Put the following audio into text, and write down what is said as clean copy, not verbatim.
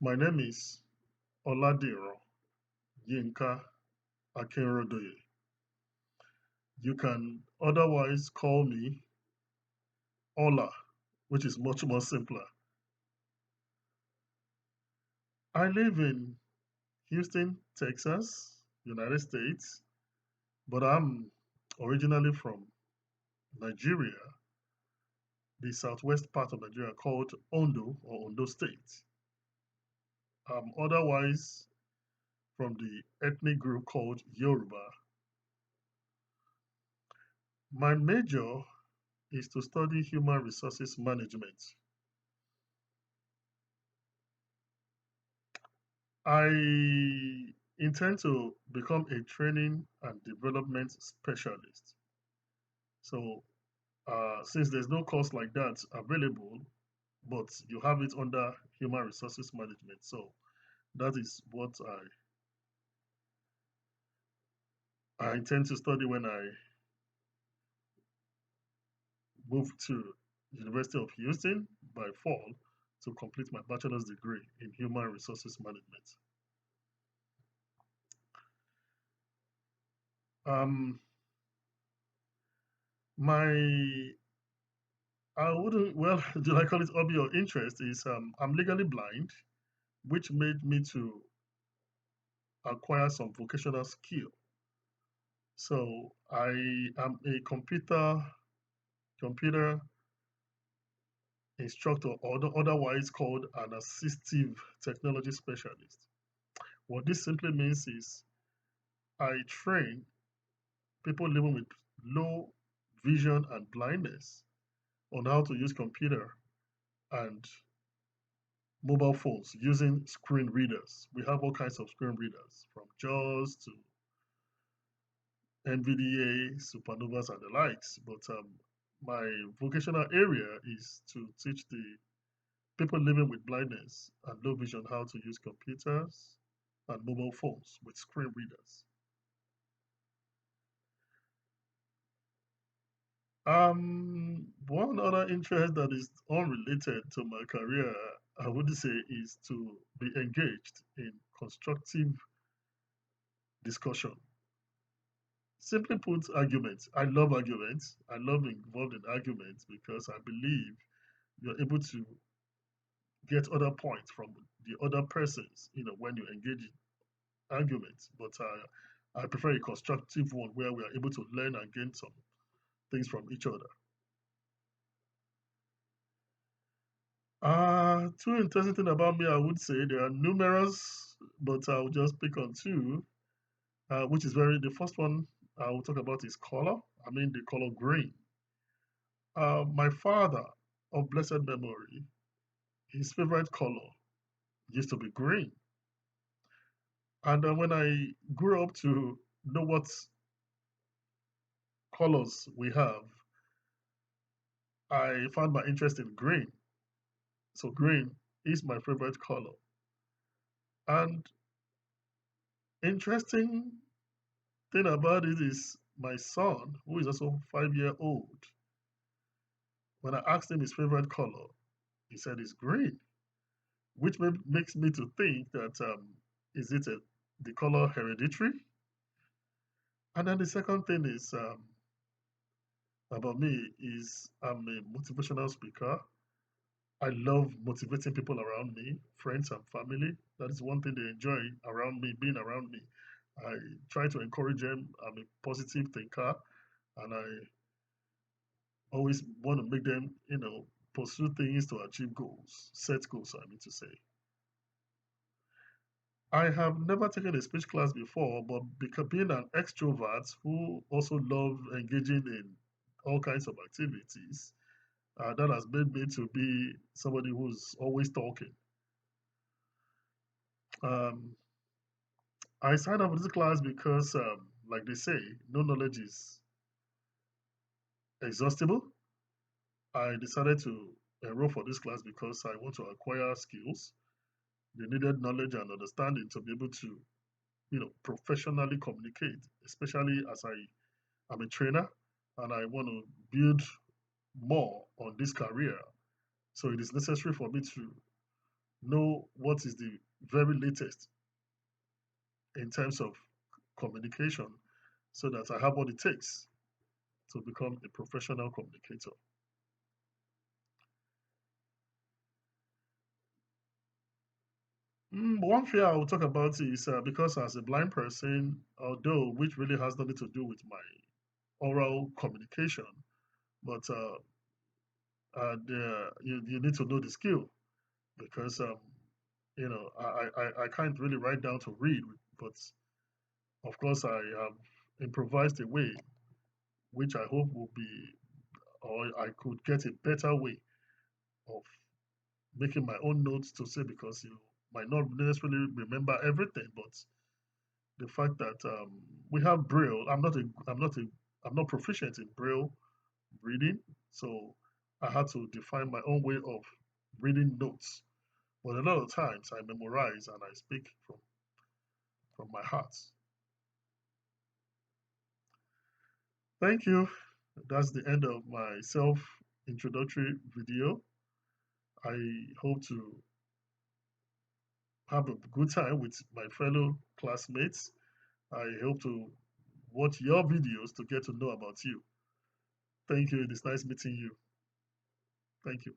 My name is Oladiro Yinka Akinrodoye. You can otherwise call me Ola, which is much more simpler. I live in Houston, Texas, United States, but I'm originally from Nigeria, the southwest part of Nigeria called Ondo or Ondo State. I'm otherwise from the ethnic group called Yoruba. My major is to study human resources management. I intend to become a training and development specialist. So, since there's no course like that available, but you have it under human resources management, so that is what I intend to study when I move to University of Houston by fall to complete my bachelor's degree in human resources management. Um, my I wouldn't, well, do I call it hobby or interest? Is I'm legally blind, which made me to acquire some vocational skill. So I am a computer instructor, or otherwise called an assistive technology specialist. What this simply means is I train people living with low vision and blindness on how to use computer and mobile phones using screen readers. We have all kinds of screen readers from JAWS to NVDA, supernovas, and the likes. But my vocational area is to teach the people living with blindness and low vision how to use computers and mobile phones with screen readers. One other interest that is unrelated to my career, I would say, is to be engaged in constructive discussion. Simply put, arguments. I love arguments. I love being involved in arguments because I believe you're able to get other points from the other persons, when you engage in arguments. But I prefer a constructive one where we are able to learn and gain some things from each other. Two interesting things about me, I would say there are numerous, but I'll just pick on two, which is the first one I will talk about is color. I mean, the color green. My father, of blessed memory, his favorite color used to be green. And when I grew up to know what colors we have, I found my interest in green. So green is my favorite color. And interesting thing about it is my son, who is also 5 year old, when I asked him his favorite color, he said it's green, which makes me to think that is it the color hereditary? And then the second thing is about me is I'm a motivational speaker. I love motivating people around me, friends and family. That is one thing they enjoy around me, being around me. I try to encourage them. I'm a positive thinker, and I always want to make them, pursue things to achieve goals, set goals, I mean to say. I have never taken a speech class before, but because being an extrovert who also love engaging in all kinds of activities, that has made me to be somebody who's always talking. Um, I signed up for this class because, like they say, no knowledge is exhaustible. I decided to enroll for this class because I want to acquire skills, the needed knowledge and understanding to be able to, professionally communicate, especially as I am a trainer and I want to build more on this career. So it is necessary for me to know what is the very latest in terms of communication so that I have what it takes to become a professional communicator. One fear I will talk about is because as a blind person, although which really has nothing to do with my oral communication, but you need to know the skill because I can't really write down to read, but of course I have improvised a way which I hope will be, or I could get a better way of making my own notes to say because you might not necessarily remember everything, but the fact that we have Braille, I'm not proficient in Braille reading, so I had to define my own way of reading notes. But a lot of times I memorize and I speak from my heart. Thank you. That's the end of my self introductory video. I hope to have a good time with my fellow classmates. I hope to watch your videos to get to know about you. Thank you. It is nice meeting you. Thank you.